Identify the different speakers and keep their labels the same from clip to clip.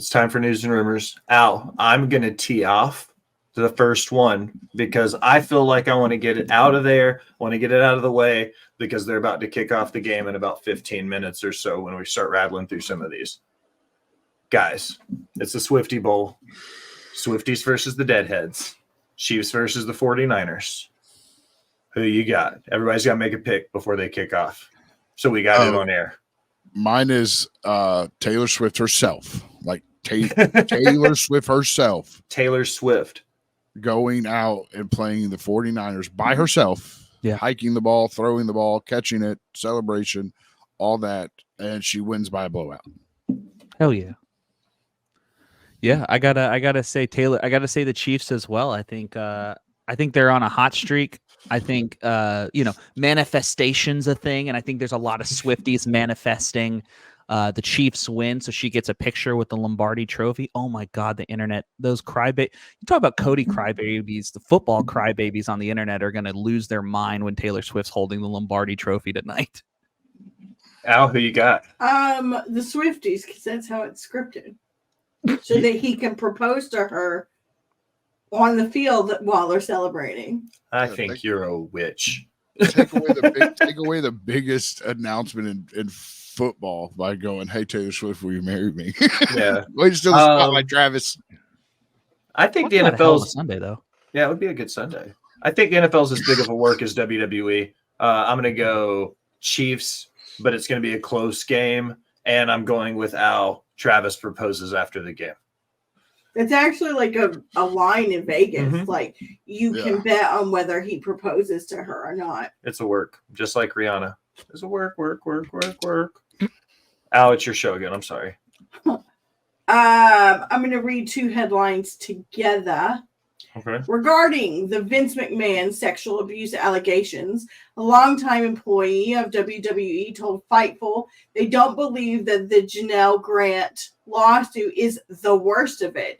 Speaker 1: It's time for news and rumors. Al, I'm going to tee off to the first one because I feel like I want to get it out of there, want to get it out of the way because they're about to kick off the game in about 15 minutes or so when we start rattling through some of these. Guys, it's the Swifty Bowl. Swifties versus the Deadheads. Chiefs versus the 49ers. Who you got? Everybody's got to make a pick before they kick off. So we got it on air.
Speaker 2: Mine is Taylor Swift herself. Like Taylor Swift herself.
Speaker 1: Taylor Swift.
Speaker 2: Going out and playing the 49ers by herself.
Speaker 3: Yeah.
Speaker 2: Hiking the ball, throwing the ball, catching it, celebration, all that. And she wins by a blowout.
Speaker 3: Hell yeah. Yeah, I gotta say Taylor. I gotta say the Chiefs as well. I think they're on a hot streak. I think manifestation's a thing, and I think there's a lot of Swifties manifesting the Chiefs win, so she gets a picture with the Lombardi Trophy. Oh my God, the internet, those you talk about Cody crybabies, the football crybabies on the internet are gonna lose their mind when Taylor Swift's holding the Lombardi Trophy tonight.
Speaker 1: Al, who you got?
Speaker 4: The Swifties, because that's how it's scripted. So that he can propose to her on the field while they're celebrating.
Speaker 1: I think you're a witch.
Speaker 2: Take away the biggest announcement in football by going, "Hey Taylor Swift, will you marry me?"
Speaker 1: Yeah.
Speaker 2: Way to steal the spotlight, Travis.
Speaker 1: I think the
Speaker 3: NFL's
Speaker 1: NFL's
Speaker 3: Sunday though.
Speaker 1: Yeah, it would be a good Sunday. I think the NFL's as big of a work as WWE. I'm going to go Chiefs, but it's going to be a close game, and I'm going with Al. Travis proposes after the game.
Speaker 4: It's actually like a line in Vegas.
Speaker 1: Mhm.
Speaker 4: Like you can bet on whether he proposes to her or not.
Speaker 1: It's a work, just like Rihanna. It's a work. Al, it's your show again. I'm sorry.
Speaker 4: I'm going to read two headlines together.
Speaker 1: Okay.
Speaker 4: Regarding the Vince McMahon sexual abuse allegations, a longtime employee of WWE told Fightful they don't believe that the Janelle Grant lawsuit is the worst of it,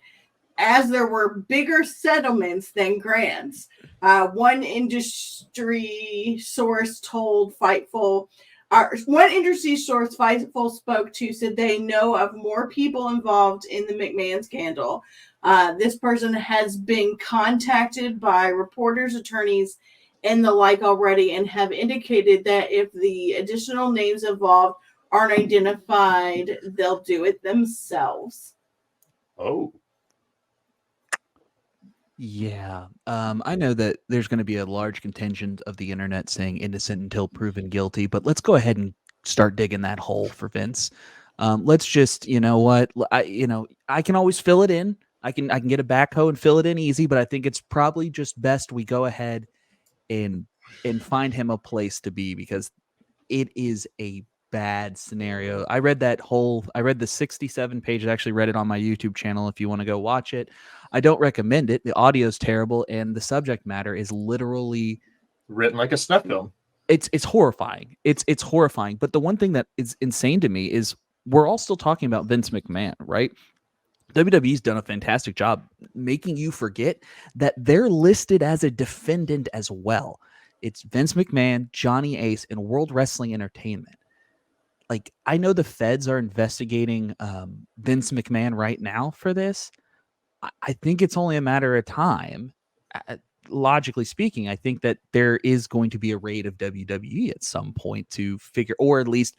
Speaker 4: as there were bigger settlements than Grant's. One industry source told Fightful, Fightful spoke to said they know of more people involved in the McMahon scandal. This person has been contacted by reporters, attorneys, and the like already, and have indicated that if the additional names involved aren't identified, they'll do it themselves.
Speaker 1: Oh.
Speaker 3: Yeah. I know that there's going to be a large contingent of the internet saying innocent until proven guilty, but let's go ahead and start digging that hole for Vince. Let's just, you know what? I can always fill it in. I can get a backhoe and fill it in easy, but I think it's probably just best we go ahead and find him a place to be, because it is a bad scenario. I read the 67 page. I actually read it on my YouTube channel if you want to go watch it. I don't recommend it. The audio is terrible and the subject matter is literally
Speaker 1: Written like a snuff film.
Speaker 3: It's horrifying. It's horrifying. But the one thing that is insane to me is we're all still talking about Vince McMahon, right? WWE's done a fantastic job making you forget that they're listed as a defendant as well. It's Vince McMahon, Johnny Ace, and World Wrestling Entertainment. Like, I know the feds are investigating Vince McMahon right now for this. I think it's only a matter of time. Logically speaking, I think that there is going to be a raid of WWE at some point to figure, or at least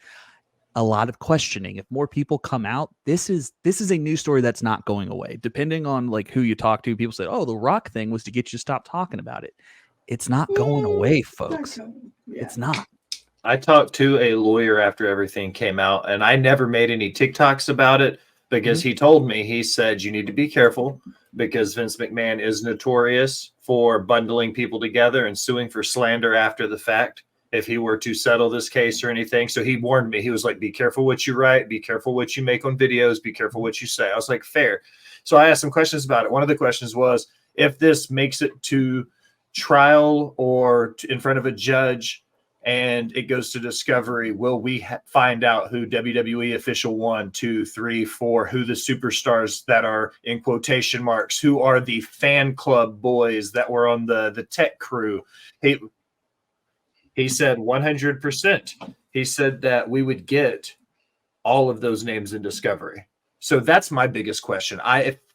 Speaker 3: a lot of questioning. If more people come out, this is a news story that's not going away. Depending on like who you talk to, people say, "Oh, the Rock thing was to get you to stop talking about it." It's not going away, folks. It's not.
Speaker 1: I talked to a lawyer after everything came out, and I never made any TikToks about it because he told me, he said, you need to be careful because Vince McMahon is notorious for bundling people together and suing for slander after the fact if he were to settle this case or anything. So he warned me. He was like, be careful what you write, be careful what you make on videos, be careful what you say. I was like, fair. So I asked some questions about it. One of the questions was, if this makes it to trial or in front of a judge and it goes to discovery, will we find out who WWE official 1, 2, 3, 4, who the superstars that are in quotation marks, who are the fan club boys that were on the tech crew? He said 100%. He said that we would get all of those names in discovery. So that's my biggest question.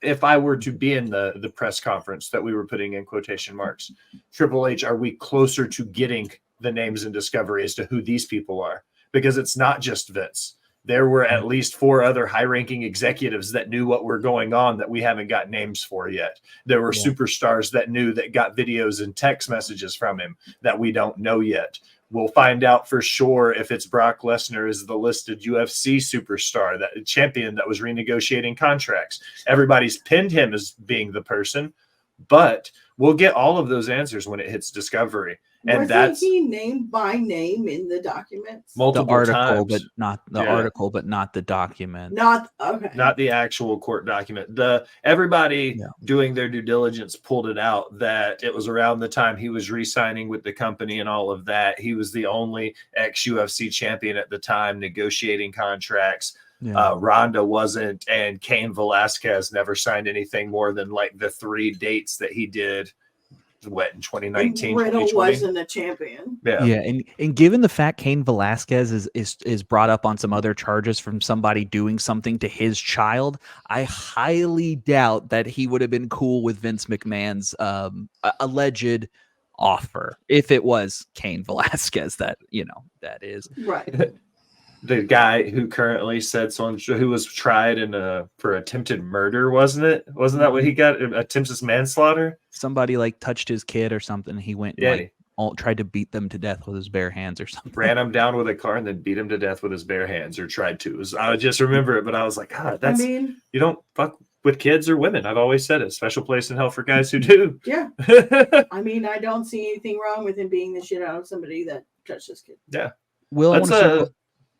Speaker 1: If I were to be in the press conference that we were putting in quotation marks, Triple H, are we closer to getting the names in Discovery as to who these people are? Because it's not just Vince. There were at least 4 other high-ranking executives that knew what were going on that we haven't got names for yet. There were superstars that knew, that got videos and text messages from him that we don't know yet. We'll find out for sure if it's Brock Lesnar is the listed UFC superstar, that champion that was renegotiating contracts. Everybody's pinned him as being the person, but we'll get all of those answers when it hits Discovery. And
Speaker 4: Wasn't he named by name in the documents?
Speaker 1: Multiple
Speaker 3: the article,
Speaker 1: times.
Speaker 3: but not the article, but not the document.
Speaker 4: Not okay.
Speaker 1: Not the actual court document. Everybody doing their due diligence pulled it out that it was around the time he was re-signing with the company and all of that. He was the only ex-UFC champion at the time negotiating contracts. Ronda wasn't, and Cain Velasquez never signed anything more than like the 3 dates that he did. What, in 2019?
Speaker 4: And Riddle wasn't a champion.
Speaker 3: Yeah, and given the fact Cain Velasquez is brought up on some other charges from somebody doing something to his child, I highly doubt that he would have been cool with Vince McMahon's alleged offer if it was Cain Velasquez that is
Speaker 4: right.
Speaker 1: The guy who currently said someone who was tried for attempted murder, wasn't it? Wasn't that what he got? Attempted manslaughter? Somebody
Speaker 3: like touched his kid or something. He went and tried to beat them to death with his bare hands or something.
Speaker 1: Ran him down with a car and then beat him to death with his bare hands, or tried to. I just remember it, but I was like, God, you don't fuck with kids or women. I've always said it. Special place in hell for guys who do.
Speaker 4: Yeah. I mean, I don't see anything wrong with him being the shit out of somebody that touched his kid.
Speaker 1: Yeah.
Speaker 3: Will,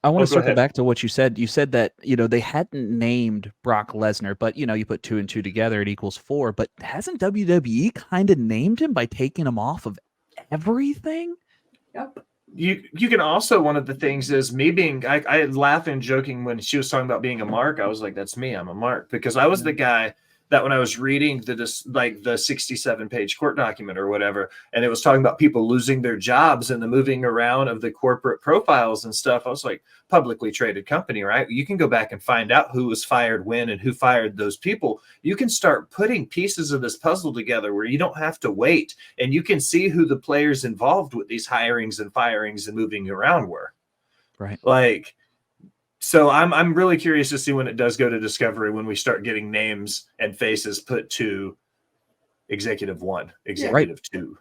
Speaker 3: I want to circle back to what you said. You said that, they hadn't named Brock Lesnar, but, you put 2 and 2 together, it equals 4. But hasn't WWE kind of named him by taking him off of everything?
Speaker 4: Yep.
Speaker 1: You can also, one of the things is me being, I laugh and joking when she was talking about being a mark. I was like, that's me. I'm a mark, because I was the guy that when I was reading the 67-page court document or whatever, and it was talking about people losing their jobs and the moving around of the corporate profiles and stuff, I was like, publicly traded company, right? You can go back and find out who was fired when and who fired those people. You can start putting pieces of this puzzle together where you don't have to wait, and you can see who the players involved with these hirings and firings and moving around were.
Speaker 3: Right.
Speaker 1: So I'm really curious to see when it does go to Discovery, when we start getting names and faces put to Executive 1, Executive 2.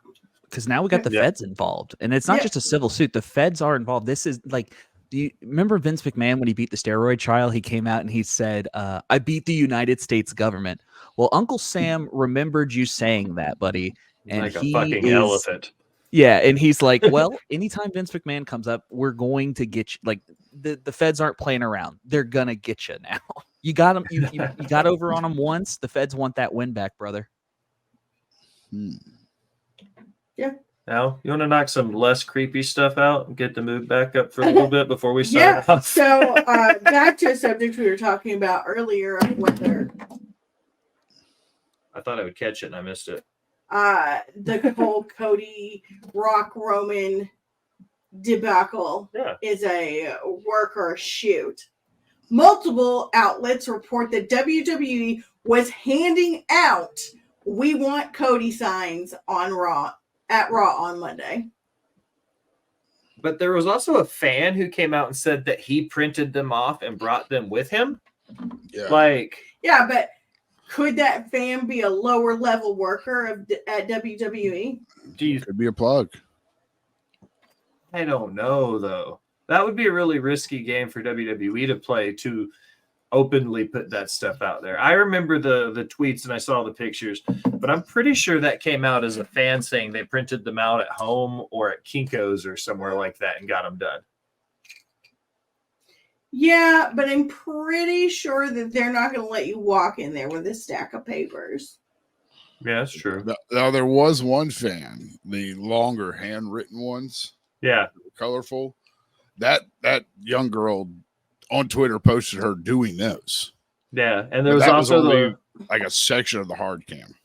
Speaker 3: Because now we got the feds involved, and it's not just a civil suit. The feds are involved. This is like, do you remember Vince McMahon when he beat the steroid trial? He came out and he said, I beat the United States government. Well, Uncle Sam remembered you saying that, buddy. And
Speaker 1: like a fucking elephant.
Speaker 3: Yeah, and he's like, well, anytime Vince McMahon comes up, we're going to get you. Like, the feds aren't playing around. They're gonna get you now. You got them. You got over on them once. The feds want that win back, brother.
Speaker 4: Yeah.
Speaker 1: Now, you want to knock some less creepy stuff out and get the mood back up for a little bit before we sign off?
Speaker 4: So back to a subject we were talking about earlier, whether
Speaker 1: I thought I would catch it and I missed it.
Speaker 4: The whole Cody Rock Roman debacle is a work or a shoot. Multiple outlets report that WWE was handing out "We Want Cody" signs on Raw on Monday.
Speaker 1: But there was also a fan who came out and said that he printed them off and brought them with him.
Speaker 4: Yeah, but could that fan be a lower level worker at WWE?
Speaker 2: Could be a plug.
Speaker 1: I don't know, though. That would be a really risky game for WWE to play, to openly put that stuff out there. I remember the tweets and I saw the pictures, but I'm pretty sure that came out as a fan saying they printed them out at home or at Kinko's or somewhere like that and got them done.
Speaker 4: Yeah, but I'm pretty sure that they're not going to let you walk in there with a stack of papers.
Speaker 1: Yeah, that's true.
Speaker 2: Now there was one fan, the longer handwritten ones.
Speaker 1: Yeah.
Speaker 2: Colorful. That young girl on Twitter posted her doing those.
Speaker 1: Yeah. And there was also
Speaker 2: like a section of the hard cam.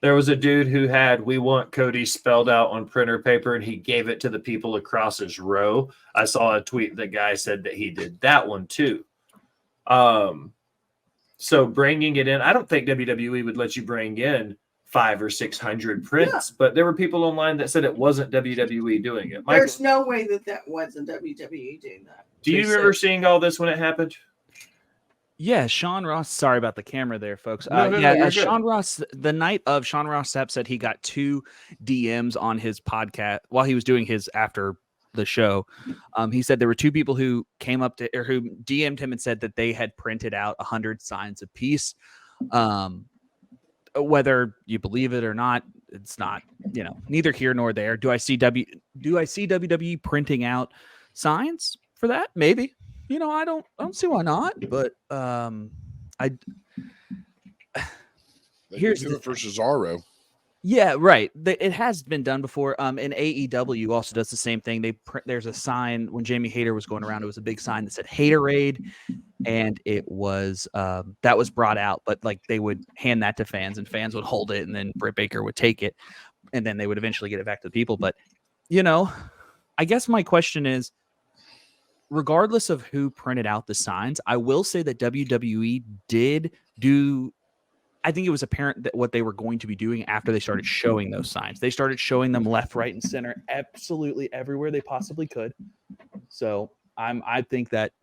Speaker 1: There was a dude who had "We Want Cody" spelled out on printer paper, and he gave it to the people across his row. I saw a tweet. The guy said that he did that one too. So bringing it in, I don't think WWE would let you bring in 500 or 600 prints, but there were people online that said it wasn't WWE doing it. Michael,
Speaker 4: There's no way that wasn't WWE doing that.
Speaker 1: do you remember seeing all this when it happened?
Speaker 3: Yeah, Sean Ross. Sorry about the camera there, folks.
Speaker 1: No, you're good.
Speaker 3: Sean Ross. The night of Sean Ross Sapp said he got 2 DMs on his podcast while he was doing his after the show. He said there were 2 people who came up to or who DM'd him and said that they had printed out 100 signs apiece. Whether you believe it or not, it's not, neither here nor there. Do I see WWE printing out signs for that? Maybe. I don't see why not. But
Speaker 2: here's do it for Cesaro.
Speaker 3: Yeah, right. It has been done before. And AEW also does the same thing. There's a sign when Jamie Hayter was going around. It was a big sign that said Haterade, and it was that was brought out. But like they would hand that to fans, and fans would hold it, and then Britt Baker would take it, and then they would eventually get it back to the people. But I guess my question is, regardless of who printed out the signs, I will say that WWE did do. I think it was apparent that what they were going to be doing after they started showing those signs. They started showing them left, right, and center, absolutely everywhere they possibly could. So I think that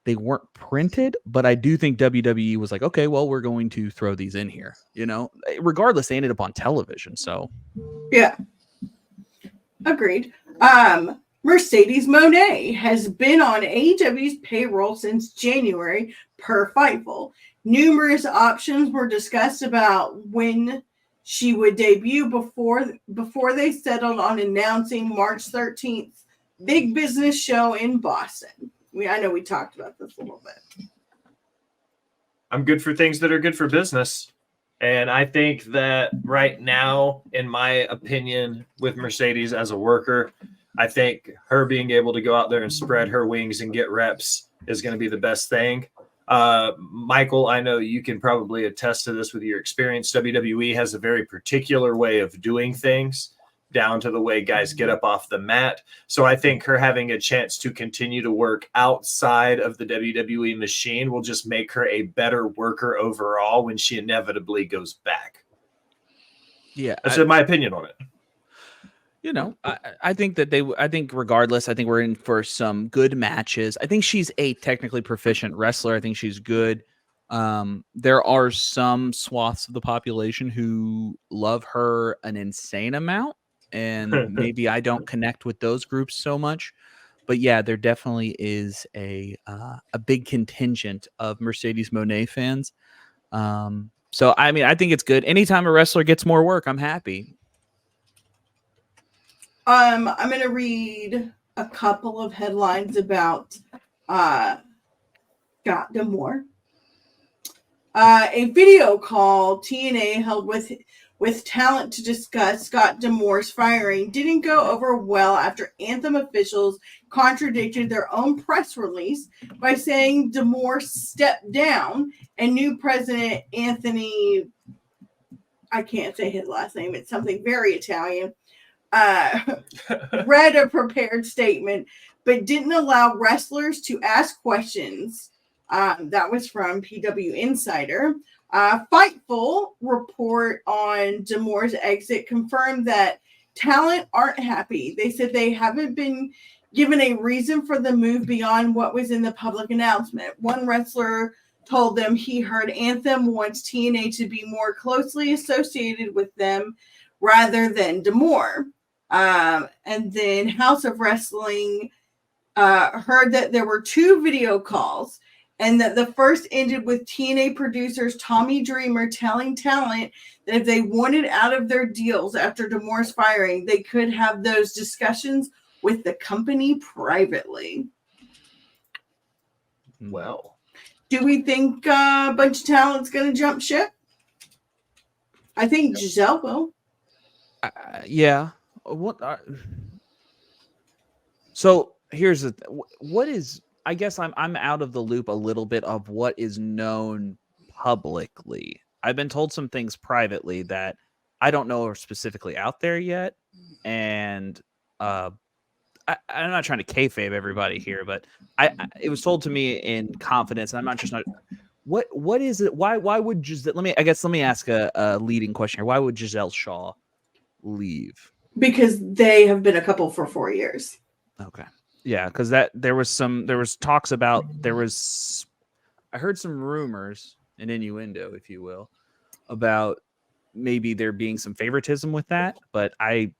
Speaker 3: they weren't printed, but I do think WWE was like, okay, well, we're going to throw these in here. Regardless, they ended up on television. So
Speaker 4: yeah, agreed. Mercedes Moné has been on AEW's payroll since January per Fightful. Numerous options were discussed about when she would debut before they settled on announcing March 13th big business show in Boston. I know we talked about this a little bit.
Speaker 1: I'm good for things that are good for business. And I think that right now, in my opinion, with Mercedes as a worker, I think her being able to go out there and spread her wings and get reps is going to be the best thing. Michael, I know you can probably attest to this with your experience. WWE has a very particular way of doing things, down to the way guys get up off the mat. So I think her having a chance to continue to work outside of the WWE machine will just make her a better worker overall when she inevitably goes back.
Speaker 3: Yeah,
Speaker 1: that's my opinion on it.
Speaker 3: I think that I think regardless, I think we're in for some good matches. I think she's a technically proficient wrestler. I think she's good. There are some swaths of the population who love her an insane amount, and maybe I don't connect with those groups so much. But yeah, there definitely is a big contingent of Mercedes Moné fans. So I mean, I think it's good. Anytime a wrestler gets more work, I'm happy.
Speaker 4: I'm going to read a couple of headlines about Scott D'Amore. A video call TNA held with talent to discuss Scott D'Amore's firing didn't go over well after Anthem officials contradicted their own press release by saying D'Amore stepped down and new president Anthony, I can't say his last name, it's something very Italian, read a prepared statement, but didn't allow wrestlers to ask questions. That was from PW Insider. Fightful report on D'Amore's exit confirmed that talent aren't happy. They said they haven't been given a reason for the move beyond what was in the public announcement. One wrestler told them he heard Anthem wants TNA to be more closely associated with them rather than D'Amore. And then House of Wrestling heard that there were 2 video calls, and that the first ended with TNA producers Tommy Dreamer telling talent that if they wanted out of their deals after D'Amore's firing, they could have those discussions with the company privately.
Speaker 1: Well,
Speaker 4: do we think a bunch of talent's going to jump ship? I think Giselle will.
Speaker 3: Yeah. So here's what is, I guess I'm out of the loop a little bit of what is known publicly. I've been told some things privately that I don't know are specifically out there yet. And I'm not trying to kayfabe everybody here, but it was told to me in confidence, and I'm not just not What is it? Why would Giselle? Let me ask a leading question here. Why would Giselle Shaw leave?
Speaker 4: Because they have been a couple for 4 years.
Speaker 3: Okay. Yeah, because there was talks about I heard some rumors, an innuendo, if you will, about maybe there being some favoritism with that, but I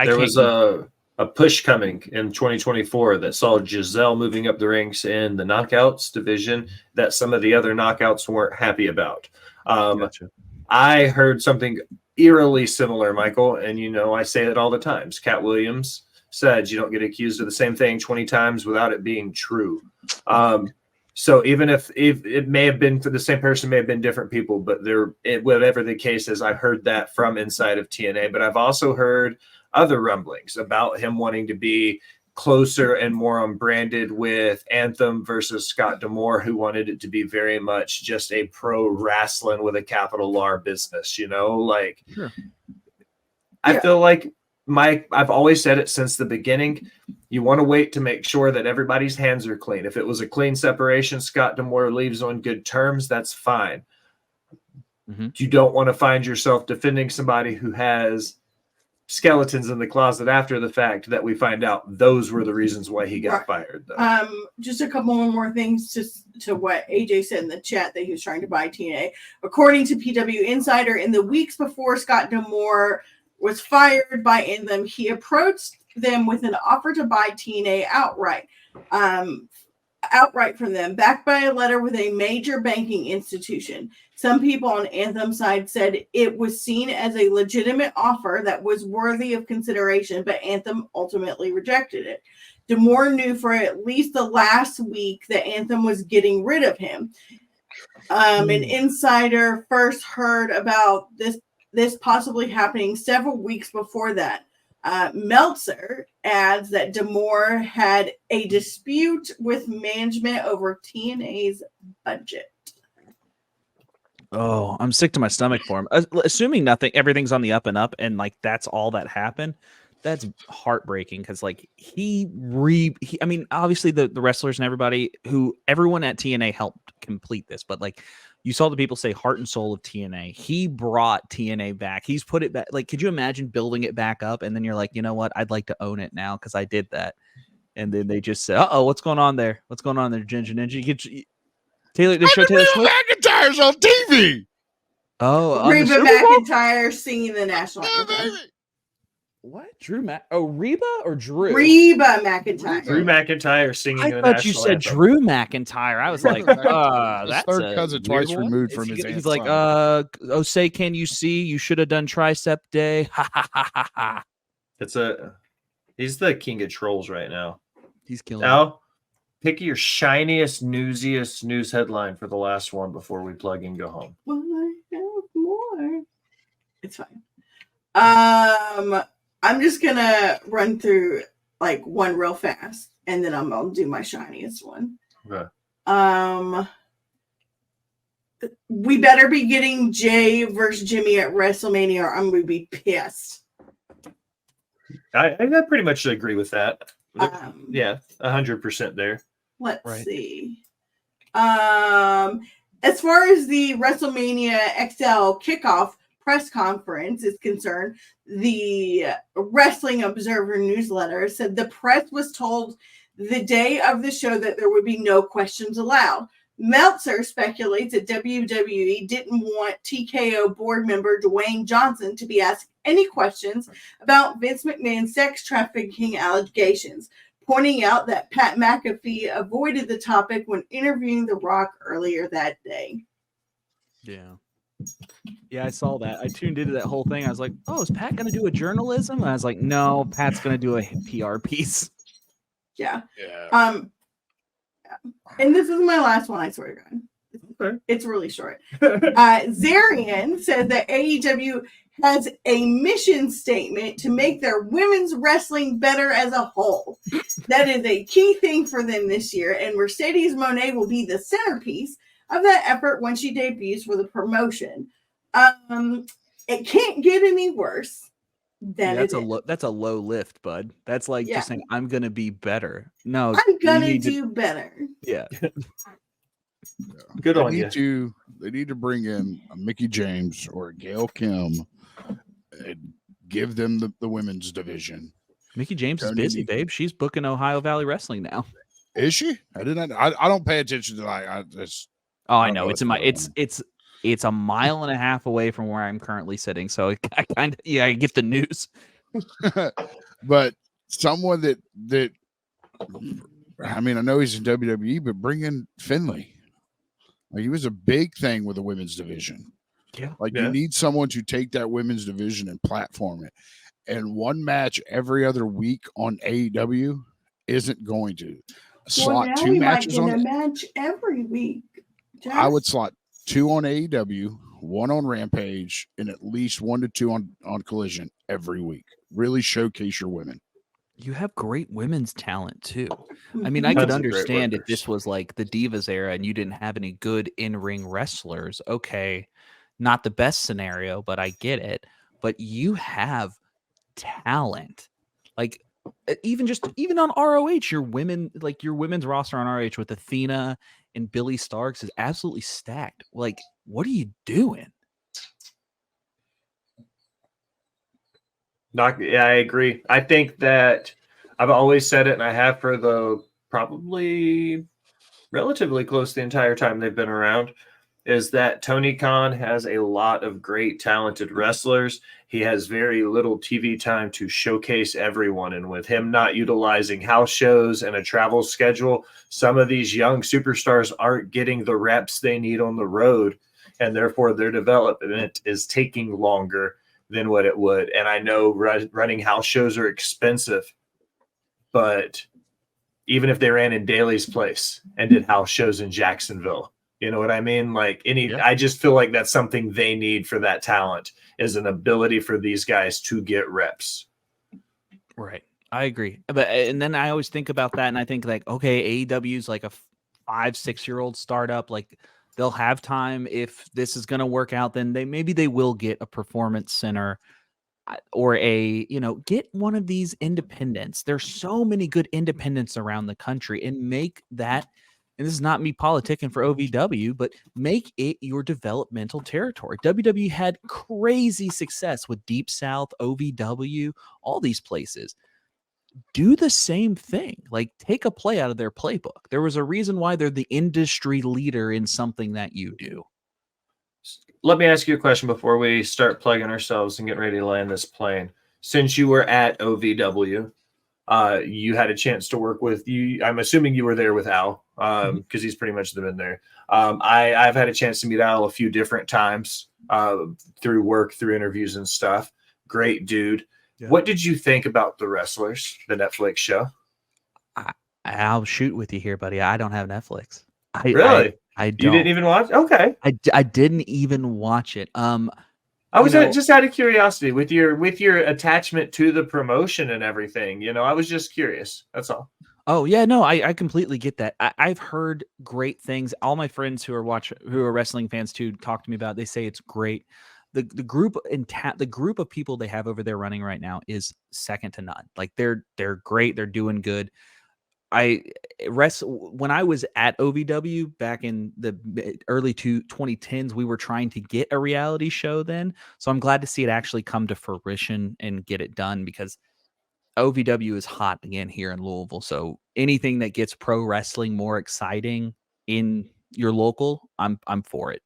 Speaker 1: there was a push coming in 2024 that saw Giselle moving up the ranks in the knockouts division that some of the other knockouts weren't happy about.
Speaker 3: Gotcha.
Speaker 1: I heard something eerily similar, Michael, and I say it all the times. Cat Williams said you don't get accused of the same thing 20 times without it being true. So even if it may have been for the same person, may have been different people, but whatever the case is, I've heard that from inside of TNA. But I've also heard other rumblings about him wanting to be closer and more unbranded with Anthem versus Scott D'Amore, who wanted it to be very much just a pro wrestling with a capital R business,
Speaker 3: Sure.
Speaker 1: I feel like I've always said it since the beginning. You want to wait to make sure that everybody's hands are clean. If it was a clean separation, Scott D'Amore leaves on good terms, that's fine.
Speaker 3: Mm-hmm.
Speaker 1: You don't want to find yourself defending somebody who has skeletons in the closet after the fact that we find out those were the reasons why he got fired, though.
Speaker 4: Just a couple more things to what AJ said in the chat that he was trying to buy TNA. According to PW Insider, in the weeks before Scott D'Amore was fired by Anthem, he approached them with an offer to buy TNA outright from them, backed by a letter with a major banking institution. Some people on Anthem's side said it was seen as a legitimate offer that was worthy of consideration, but Anthem ultimately rejected it. D'Amore knew for at least the last week that Anthem was getting rid of him. An insider first heard about this possibly happening several weeks before that. Meltzer adds that D'Amore had a dispute with management over TNA's budget.
Speaker 3: Oh, I'm sick to my stomach for him. Assuming everything's on the up and up, and like that's all that happened. That's heartbreaking because like I mean, obviously the wrestlers and everyone at TNA helped complete this, but like you saw the people say heart and soul of TNA. He brought TNA back. He's put it back. Like, could you imagine building it back up? And then you're like, you know what? I'd like to own it now because I did that. And then they just say, what's going on there? What's going on there, Ginger Ninja? Taylor Swift.
Speaker 2: McIntyre's on TV.
Speaker 3: Oh,
Speaker 4: Reba McIntyre singing the national anthem.
Speaker 3: What? Reba or Drew?
Speaker 4: Reba McIntyre.
Speaker 1: Drew McIntyre singing the national anthem.
Speaker 3: I thought you said Drew McIntyre. I was like, that's
Speaker 2: third cousin twice removed from his.
Speaker 3: He's like, say, can you see? You should have done tricep day. Ha ha ha ha ha.
Speaker 1: He's the king of trolls right now.
Speaker 3: He's killing.
Speaker 1: Now, pick your shiniest, newsiest news headline for the last one before we plug and go home.
Speaker 4: Well, I have more. It's fine. I'm just gonna run through like one real fast, and then I'm gonna do my shiniest one.
Speaker 1: Okay.
Speaker 4: We better be getting Jay versus Jimmy at WrestleMania, or I'm gonna be pissed.
Speaker 1: I pretty much agree with that. Yeah, 100% there.
Speaker 4: Let's see. As far as the WrestleMania XL kickoff press conference is concerned, the Wrestling Observer newsletter said the press was told the day of the show that there would be no questions allowed. Meltzer speculates that WWE didn't want TKO board member Dwayne Johnson to be asked any questions about Vince McMahon's sex trafficking allegations, pointing out that Pat McAfee avoided the topic when interviewing The Rock earlier that day.
Speaker 3: Yeah, I saw that. I tuned into that whole thing. I was like, oh, is Pat going to do a journalism? And I was like, no, Pat's going to do a PR piece.
Speaker 4: Yeah. And this is my last one, I swear to God.
Speaker 1: Okay.
Speaker 4: It's really short. Zarian says that AEW has a mission statement to make their women's wrestling better as a whole. That is a key thing for them this year, and Mercedes Moné will be the centerpiece of that effort when she debuts for the promotion. It can't get any worse than
Speaker 3: that's a low lift, bud. That's like just saying I'm gonna be better. No,
Speaker 4: I'm gonna do better.
Speaker 3: Yeah.
Speaker 1: Good
Speaker 2: They
Speaker 1: on
Speaker 2: need
Speaker 1: you.
Speaker 2: they need to bring in a Mickey James or a Gail Kim and give them the women's division.
Speaker 3: Mickey James is
Speaker 2: Tony
Speaker 3: busy,
Speaker 2: needs-
Speaker 3: babe. She's booking Ohio Valley Wrestling now.
Speaker 2: Is she? I did not. I don't pay attention to
Speaker 3: Oh, I
Speaker 2: don't
Speaker 3: know.
Speaker 2: know
Speaker 3: It's
Speaker 2: what's
Speaker 3: in my
Speaker 2: going on.
Speaker 3: it's a mile and a half away from where I'm currently sitting. So I kind of I get the news.
Speaker 2: But someone that I mean, I know he's in WWE, but bring in Finley. Like, he was a big thing with the women's division.
Speaker 3: Yeah.
Speaker 2: Like
Speaker 1: Yeah.
Speaker 2: you need someone to take that women's division and platform it. And one match every other week on AEW isn't going to slot
Speaker 4: now
Speaker 2: two
Speaker 4: we might
Speaker 2: matches
Speaker 4: get
Speaker 2: on.
Speaker 4: a match every week.
Speaker 2: I would
Speaker 4: Jess?
Speaker 2: slot 2 on AEW, 1 on Rampage, and at least 1 to 2 on Collision every week. Really showcase your women.
Speaker 3: You have great women's talent too. I mean, I
Speaker 4: Mhm.
Speaker 3: could
Speaker 1: Tons of great
Speaker 3: understand if
Speaker 1: workers.
Speaker 3: this was like the Divas era and you didn't have any good in-ring wrestlers. Okay, not the best scenario, but I get it. But you have talent. Like even on ROH, your women's roster on ROH with Athena and Billy Starks is absolutely stacked. Like, what are you doing?
Speaker 1: Yeah, I agree. I think that I've always said it, and I have for the probably relatively close the entire time they've been around, is that Tony Khan has a lot of great, talented wrestlers. He has very little TV time to showcase everyone. And with him not utilizing house shows and a travel schedule, some of these young superstars aren't getting the reps they need on the road. And therefore, their development is taking longer than what it would. And I know running house shows are expensive, but even if they ran in Daly's place and did house shows in Jacksonville, you know what I mean? Like I just feel like that's something they need for that talent is an ability for these guys to get reps.
Speaker 3: Right. I agree. But and then I always think about that and I think like, okay, AEW is like a 5-6-year-old startup. Like they'll have time if this is going to work out, then maybe they will get a performance center or get one of these independents. There's so many good independents around the country and make that, and this is not me politicking for OVW, but make it your developmental territory. WWE had crazy success with Deep South, OVW, all these places. Do the same thing. Like take a play out of their playbook. There was a reason why they're the industry leader in something that you do.
Speaker 1: Let me ask you a question before we start plugging ourselves and getting ready to land this plane. Since you were at OVW, you had a chance to work with you. I'm assuming you were there with Al because he's pretty much been there. I've had a chance to meet Al a few different times through work, through interviews and stuff. Great dude. Yeah. What did you think about The Wrestlers, the Netflix show?
Speaker 3: I'll shoot with you here, buddy. I don't have Netflix.
Speaker 1: Really?
Speaker 3: I don't.
Speaker 1: You didn't even watch? Okay.
Speaker 3: I didn't even watch it.
Speaker 1: I was just out of curiosity with your attachment to the promotion and everything. I was just curious. That's all.
Speaker 3: Oh yeah, no, I completely get that. I've heard great things. All my friends who are wrestling fans too talk to me about it. They say it's great. The group the group of people they have over there running right now is second to none. Like they're great. They're doing good. When I was at OVW back in the early 2010s, we were trying to get a reality show then. So I'm glad to see it actually come to fruition and get it done because OVW is hot again here in Louisville. So anything that gets pro wrestling more exciting in your local, I'm for it.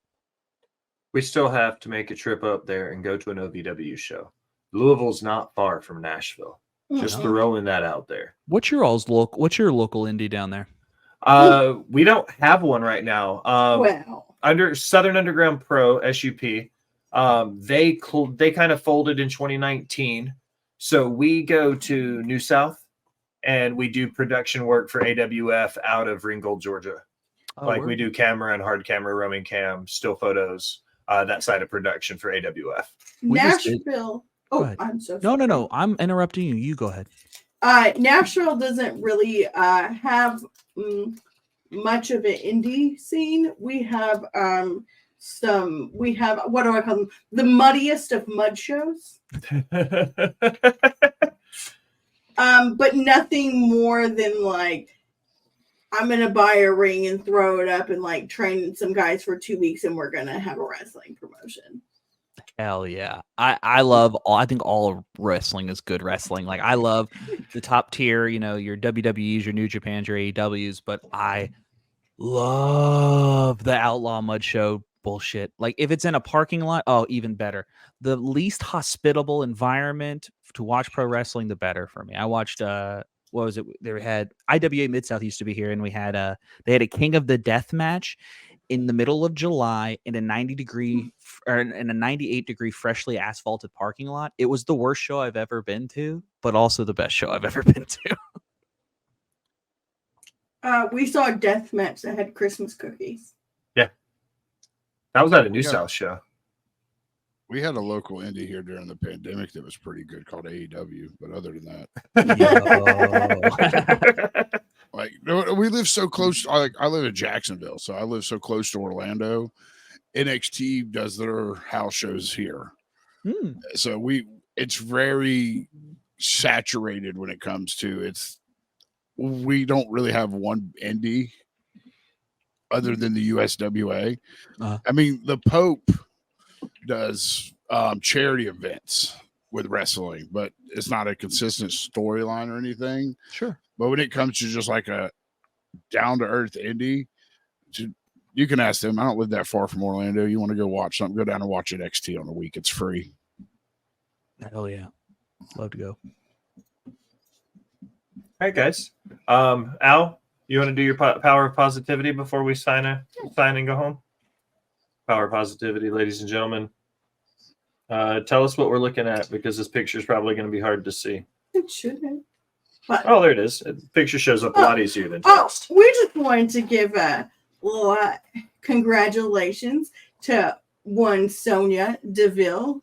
Speaker 1: We still have to make a trip up there and go to an OVW show. Louisville's not far from Nashville. Just throwing that out there.
Speaker 3: What's your local indie down there?
Speaker 1: We don't have one right now. Under Southern Underground Pro SUP, they kind of folded in 2019. So we go to New South and we do production work for AWF out of Ringgold, Georgia. We do camera and hard camera, roaming cam, still photos, that side of production for AWF.
Speaker 4: Nashville. I'm so sorry.
Speaker 3: No. I'm interrupting you. You go ahead.
Speaker 4: Nashville doesn't really have much of an indie scene. We have what do I call them? The muddiest of mud shows. But nothing more than like I'm gonna buy a ring and throw it up and like train some guys for 2 weeks, and we're gonna have a wrestling promotion.
Speaker 3: Hell yeah. I love all, I think all of wrestling is good wrestling. Like I love the top tier, you know, your WWEs, your New Japans, your AEWs, but I love the Outlaw Mud Show bullshit. Like if it's in a parking lot, oh, even better. The least hospitable environment to watch pro wrestling, the better for me. I watched what was it? They had IWA Mid South used to be here, and we had they had a King of the Death match in the middle of July in a 90-degree or in a 98-degree freshly asphalted parking lot. It was the worst show I've ever been to, but also the best show I've ever been to.
Speaker 4: We saw a death match that had Christmas cookies.
Speaker 1: That was at a New
Speaker 2: Yeah.
Speaker 1: South show.
Speaker 2: We had a local indie here during the pandemic that was pretty good called AEW, but other than that, like we live so close. I live in Jacksonville, so I live so close to Orlando. NXT does their house shows here, so it's very saturated when it comes to we don't really have one indie other than the USWA. I mean, the Pope does charity events with wrestling, but it's not a consistent storyline or anything.
Speaker 3: Sure.
Speaker 2: But when it comes to just like a down to earth indie, you can ask them. I don't live that far from Orlando. You want to go watch something? Go down and watch NXT on the week. It's free.
Speaker 3: Hell yeah. Love to go.
Speaker 1: All right, guys. Al, you want to do your power of positivity before we sign and go home? Power of positivity, ladies and gentlemen. Tell us what we're looking at, because this picture is probably going to be hard to see.
Speaker 4: It shouldn't. But
Speaker 1: Oh, there it is. The picture shows up a lot easier than
Speaker 4: oh,
Speaker 1: text.
Speaker 4: we just wanted to give a little congratulations to one Sonia Deville.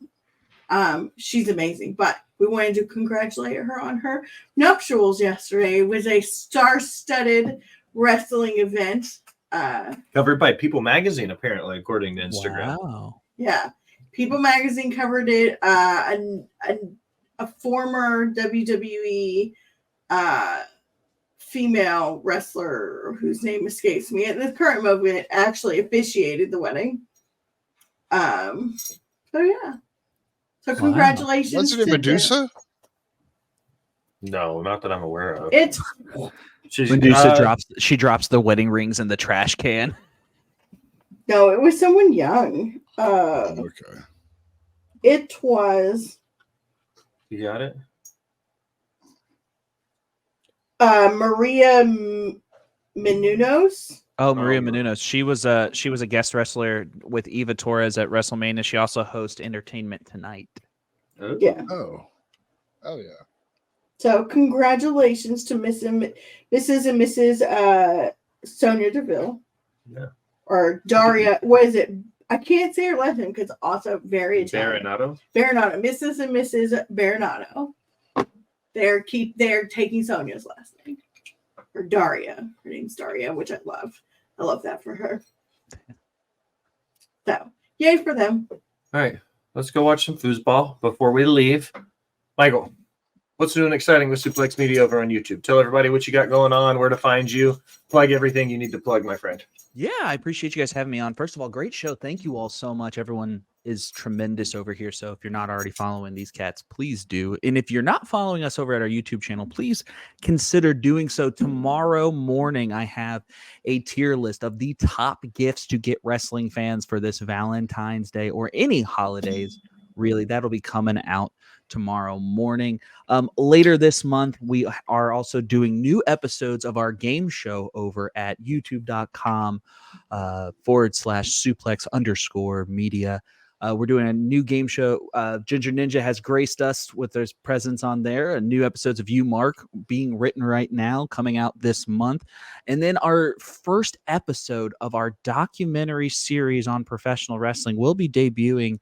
Speaker 4: She's amazing, but we wanted to congratulate her on her nuptials yesterday. It was a star-studded wrestling event.
Speaker 1: Covered by People Magazine, apparently, according to Instagram.
Speaker 3: Wow.
Speaker 4: Yeah, People Magazine covered it. A former WWE female wrestler whose name escapes me at the current moment actually officiated the wedding. So yeah. So congratulations.
Speaker 2: Wasn't it Medusa?
Speaker 1: No, not that I'm aware of.
Speaker 4: It's
Speaker 3: Medusa drops the wedding rings in the trash can.
Speaker 4: no, it was someone young.
Speaker 2: Okay.
Speaker 4: It was
Speaker 1: You got it?
Speaker 4: Maria Menounos.
Speaker 3: Oh, Maria Menounos. She was a guest wrestler with Eva Torres at WrestleMania. She also hosts Entertainment Tonight.
Speaker 4: Yeah.
Speaker 2: Oh yeah.
Speaker 4: So congratulations to Mrs. and Mrs. Sonia Deville.
Speaker 1: Yeah.
Speaker 4: Or Daria. What is it? I can't say her last name because also very Italian.
Speaker 1: Baronato?
Speaker 4: Mrs. and Mrs. Baronato. They're taking Sonia's last name. Or Daria. Her name's Daria, which I love. I love that for her. So, yay for them.
Speaker 1: All right. Let's go watch some foosball before we leave. Michael, what's new and exciting with Suplex Media over on YouTube? Tell everybody what you got going on, where to find you. Plug everything you need to plug, my friend.
Speaker 3: Yeah, I appreciate you guys having me on. First of all, great show. Thank you all so much. Everyone is tremendous over here. So if you're not already following these cats, please do. And if you're not following us over at our YouTube channel, please consider doing so. Tomorrow morning, I have a tier list of the top gifts to get wrestling fans for this Valentine's Day or any holidays. Really, that'll be coming out tomorrow morning. Later this month, we are also doing new episodes of our game show over at youtube.com/suplex_media. We're doing a new game show. Ginger Ninja has graced us with his presence on there. New episodes of You, Mark, being written right now, coming out this month. And then our first episode of our documentary series on professional wrestling will be debuting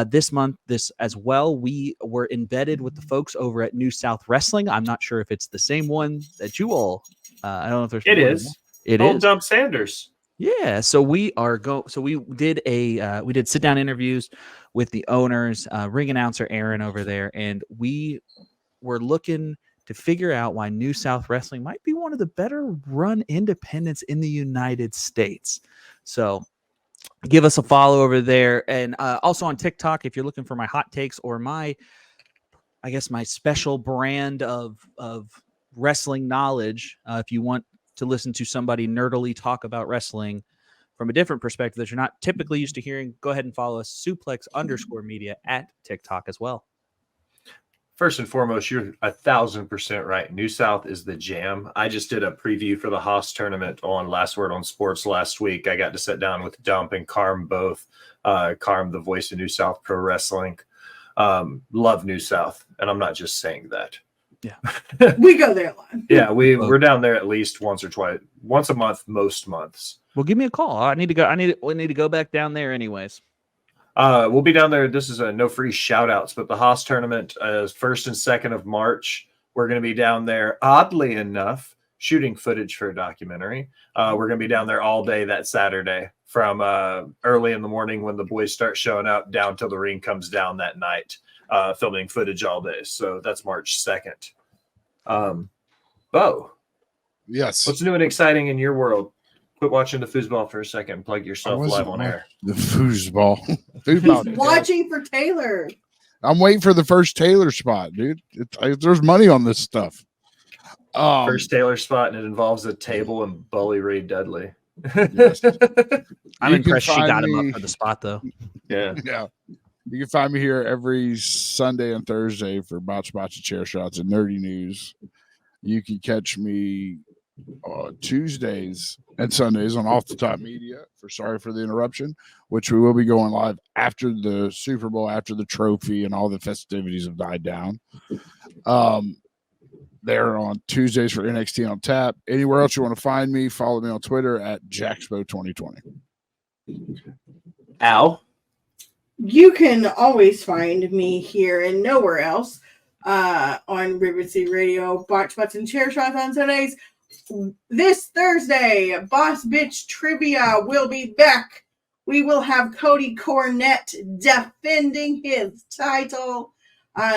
Speaker 3: this month. This as well. We were embedded with the folks over at New South Wrestling. I'm not sure if it's the same one that you all. I don't know if there's.
Speaker 1: It is.
Speaker 3: It
Speaker 1: Old
Speaker 3: is.
Speaker 1: Dump Sanders.
Speaker 3: Yeah, so we did sit down interviews with the owners, ring announcer Aaron over there, and we were looking to figure out why New South Wrestling might be one of the better run independents in the United States. So give us a follow over there. And also on TikTok, if you're looking for my hot takes or my special brand of wrestling knowledge, if you want to listen to somebody nerdily talk about wrestling from a different perspective that you're not typically used to hearing, go ahead and follow us, Suplex_Media at TikTok as well.
Speaker 1: First and foremost, you're 1,000% right. New South is the jam. I just did a preview for the Haas tournament on Last Word on Sports last week. I got to sit down with Dump and Carm both. Carm, the voice of New South Pro Wrestling. Love New South, and I'm not just saying that.
Speaker 3: Yeah,
Speaker 4: we go there a lot.
Speaker 1: Yeah, we're down there at least once a month, most months.
Speaker 3: Well, give me a call. We need to go back down there anyways.
Speaker 1: We'll be down there. This is a no free shout outs, but the Haas tournament is 1st and 2nd of March. We're going to be down there, oddly enough, shooting footage for a documentary. We're going to be down there all day that Saturday from early in the morning when the boys start showing up down till the ring comes down that night, filming footage all day. So that's March 2nd. Bo.
Speaker 2: Yes.
Speaker 1: What's new and exciting in your world? Quit watching the foosball for a second and plug yourself live on air.
Speaker 2: The foosball.
Speaker 4: He's watching for Taylor.
Speaker 2: I'm waiting for the first Taylor spot, dude. There's money on this stuff.
Speaker 1: First Taylor spot, and it involves a table and Bully Ray Dudley.
Speaker 2: Yes.
Speaker 3: I'm impressed she got him up for the spot, though.
Speaker 1: Yeah.
Speaker 2: Yeah. You can find me here every Sunday and Thursday for Botch and Chair Shots and Nerdy News. You can catch me Tuesdays and Sundays on Off the Top Media for Sorry for the Interruption, which we will be going live after the Super Bowl, after the trophy and all the festivities have died down. They're on Tuesdays for NXT on Tap. Anywhere else you want to find me, follow me on Twitter at Jaxpo2020.
Speaker 1: Al?
Speaker 4: You can always find me here and nowhere else on River City Radio, Botch Butts and Chair Shots on Sundays. This Thursday, Boss Bitch Trivia will be back. We will have Cody Cornett defending his title.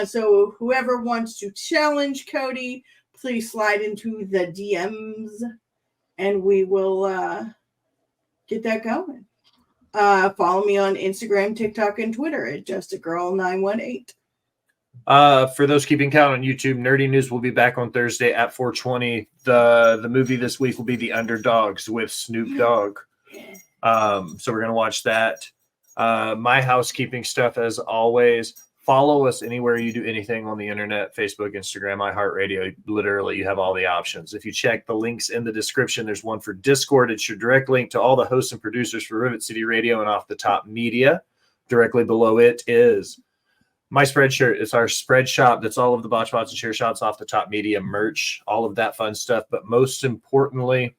Speaker 4: So whoever wants to challenge Cody, please slide into the DMs and we will get that going. Follow me on Instagram, TikTok, and Twitter at JustAGirl918.
Speaker 1: For those keeping count on YouTube, Nerdy News will be back on Thursday at 4:20. The movie this week will be The Underdogs with Snoop Dogg. So we're going to watch that. My housekeeping stuff, as always. Follow us anywhere you do anything on the internet, Facebook, Instagram, iHeartRadio. Literally, you have all the options. If you check the links in the description, there's one for Discord. It's your direct link to all the hosts and producers for Rivet City Radio and Off the Top Media. Directly below it is my Spreadshirt. It's our spread shop. That's all of the Botch Bots and Chair Shots Off the Top Media merch, all of that fun stuff. But most importantly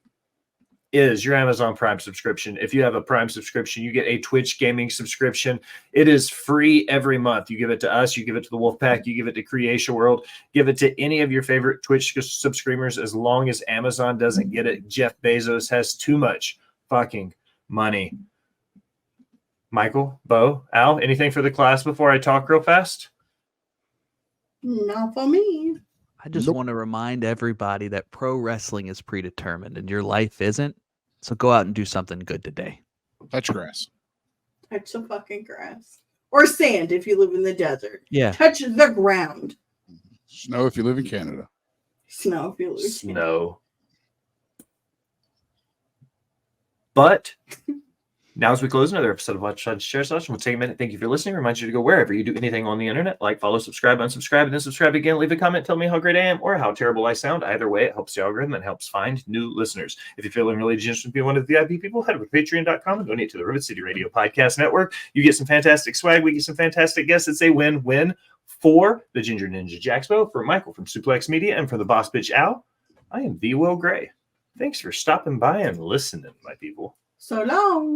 Speaker 1: is your Amazon Prime subscription. If you have a Prime subscription, you get a Twitch gaming subscription. It is free every month. You give it to us, you give it to the Wolfpack, you give it to Creation World, give it to any of your favorite Twitch subscribers. As long as Amazon doesn't get it, Jeff Bezos has too much fucking money. Michael, Bo, Al, anything for the class before I talk real fast?
Speaker 4: Not for me.
Speaker 3: I just want to remind everybody that pro wrestling is predetermined and your life isn't. So go out and do something good today.
Speaker 2: Touch grass.
Speaker 4: Touch some fucking grass. Or sand if you live in the desert.
Speaker 3: Yeah.
Speaker 4: Touch the ground.
Speaker 2: Snow if you live in Canada.
Speaker 4: Snow if you live in Canada.
Speaker 1: Snow. But now, as we close another episode of Watch Share Session, we'll take a minute. Thank you for listening. Remind you to go wherever you do anything on the internet. Like, follow, subscribe, unsubscribe, and then subscribe again. Leave a comment. Tell me how great I am or how terrible I sound. Either way, it helps the algorithm and helps find new listeners. If you're feeling really generous to be one of the VIP people, head over to patreon.com and donate to the Rivet City Radio Podcast Network. You get some fantastic swag. We get some fantastic guests. It's a win-win for the Ginger Ninja Jaxpo, for Michael from Suplex Media, and for the Boss Bitch Al. I am the Will Gray. Thanks for stopping by and listening, my people.
Speaker 4: So long.